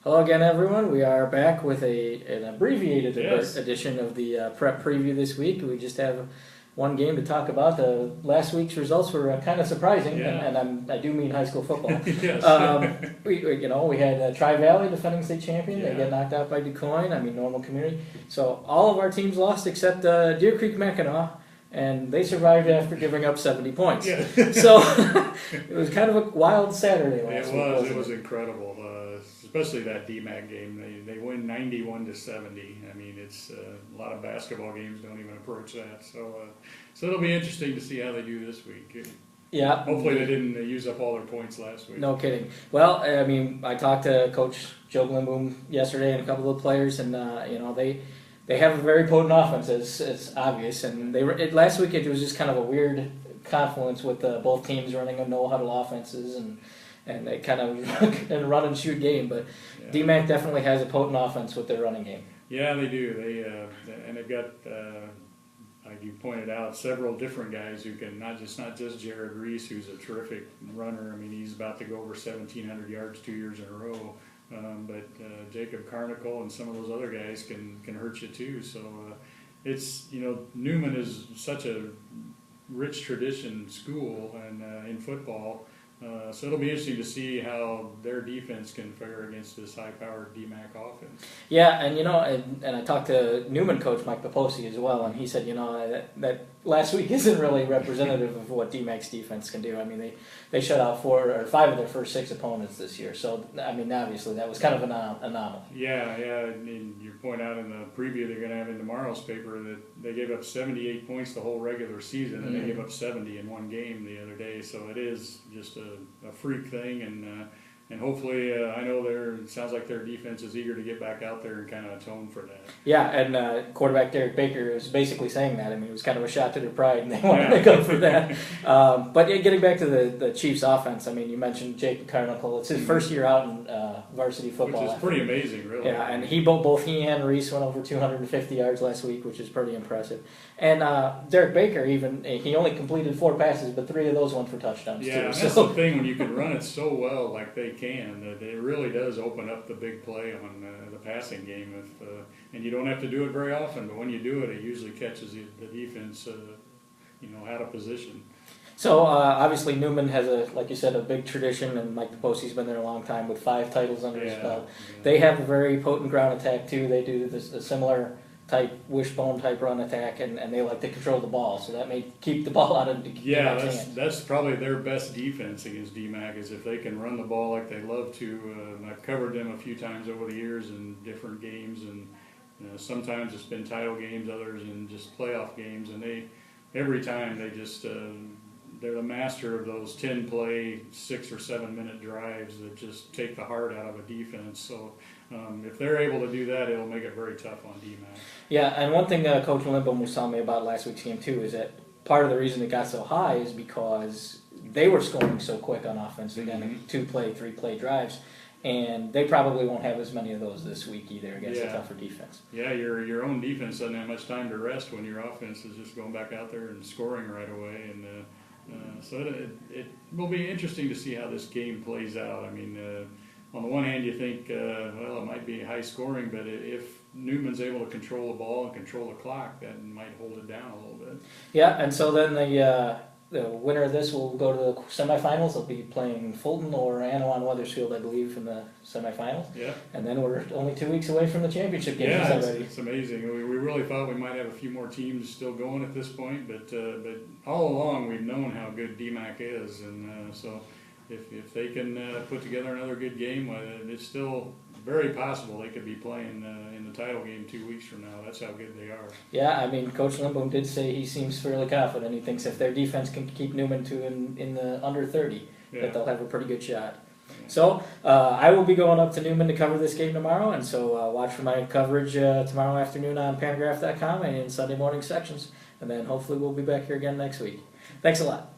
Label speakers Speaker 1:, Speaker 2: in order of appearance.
Speaker 1: Hello again, everyone. We are back with an abbreviated
Speaker 2: Yes.
Speaker 1: edition of the prep preview this week. We just have one game to talk about. Last week's results were kind of surprising,
Speaker 2: Yeah.
Speaker 1: and I do mean high school football.
Speaker 2: Yes.
Speaker 1: We had Tri-Valley, defending state champion. They
Speaker 2: Yeah.
Speaker 1: get knocked out by DuQuoin. Normal community. So all of our teams lost except Deer Creek Mackinac, and they survived after giving up 70 points.
Speaker 2: Yeah.
Speaker 1: So it was kind of a wild Saturday last week.
Speaker 2: It was incredible, especially that Dee-Mack game. They win 91-70. I mean, it's a lot of basketball games don't even approach that. So it'll be interesting to see how they do this week.
Speaker 1: Yeah.
Speaker 2: Hopefully they didn't use up all their points last week.
Speaker 1: No kidding. Well, I talked to Coach Joe Glimboom yesterday and a couple of players, and they have a very potent offense. It's obvious, and last week it was just kind of a weird confluence with both teams running a no huddle offenses and they kind of a run and shoot game. But
Speaker 2: Yeah.
Speaker 1: Dee-Mack definitely has a potent offense with their running game.
Speaker 2: Yeah, they do. They've got, like you pointed out, several different guys who can not just Jared Reese, who's a terrific runner. I mean, he's about to go over 1,700 yards 2 years in a row. But Jacob Carnicle and some of those other guys can hurt you too. So it's Newman is such a rich tradition school and in football. So it'll be interesting to see how their defense can fare against this high-powered Dee-Mack offense.
Speaker 1: Yeah, and I talked to Newman coach Mike Paposi as well, and he said that last week isn't really representative of what Dee-Mack's defense can do. I mean, they shut out 4 or 5 of their first 6 opponents this year. So I mean, obviously that was kind of an anomaly.
Speaker 2: Yeah. And you point out in the preview they're going to have in tomorrow's paper that they gave up 78 points the whole regular season, and they gave up 70 in one game the other day. So it is just a freak thing, and hopefully I know it sounds like their defense is eager to get back out there and kind of atone for that.
Speaker 1: Yeah, and quarterback Derek Baker was basically saying that. I mean, it was kind of a shot to their pride, and they wanted to make up for that. But getting back to the Chiefs' offense, I mean, you mentioned Jake Carnicle. It's his first year out in varsity football.
Speaker 2: Which is pretty amazing, really.
Speaker 1: Yeah, and both he and Reese went over 250 yards last week, which is pretty impressive. And Derek Baker, he only completed 4 passes, but 3 of those went for touchdowns,
Speaker 2: Yeah,
Speaker 1: too.
Speaker 2: and that's the thing, when you can run it so well like they can, that it really does open up the big play on the passing game. And you don't have to do it very often, but when you do it, it usually catches the defense out of position.
Speaker 1: So obviously Newman has like you said, a big tradition, and Mike DePosie's been there a long time with 5 titles under his belt.
Speaker 2: Yeah.
Speaker 1: They have a very potent ground attack too. They do a similar type wishbone type run attack, and they like to control the ball, so that may keep the ball out of Dee-Mack's hands.
Speaker 2: That's probably their best defense against Dee-Mack, is if they can run the ball like they love to. I've covered them a few times over the years in different games, and sometimes it's been title games, others in just playoff games, and every time they just they're the master of those 10-play, 6 or 7 minute drives that just take the heart out of a defense. So if they're able to do that, it'll make it very tough on Dee-Mack.
Speaker 1: Yeah, and one thing Coach Limbom was telling me about last week's game too is that part of the reason it got so high is because they were scoring so quick on offense. They're getting 2-play, 3-play drives, and they probably won't have as many of those this week either against a tougher defense.
Speaker 2: Yeah, your own defense doesn't have much time to rest when your offense is just going back out there and scoring right away. And so it will be interesting to see how this game plays out. I mean, on the one hand, you think, it might be high scoring, but if Newman's able to control the ball and control the clock, that might hold it down a little bit. Yeah,
Speaker 1: and so then the winner of this will go to the semifinals. They'll be playing Fulton or Anawan Wethersfield, I believe, in the semifinals.
Speaker 2: Yeah.
Speaker 1: And then we're only 2 weeks away from the championship game.
Speaker 2: Yeah, it's amazing. We really thought we might have a few more teams still going at this point, but all along we've known how good Dee-Mack is, and so if they can put together another good game, it's still very possible they could be playing in the title game 2 weeks from now. That's how good they are.
Speaker 1: Yeah, I mean, Coach Limbom did say he seems fairly confident. He thinks if their defense can keep Newman in the under 30, that they'll have a pretty good shot. So I will be going up to Newman to cover this game tomorrow, and so watch for my coverage tomorrow afternoon on Paragraph.com and in Sunday morning sections, and then hopefully we'll be back here again next week. Thanks a lot.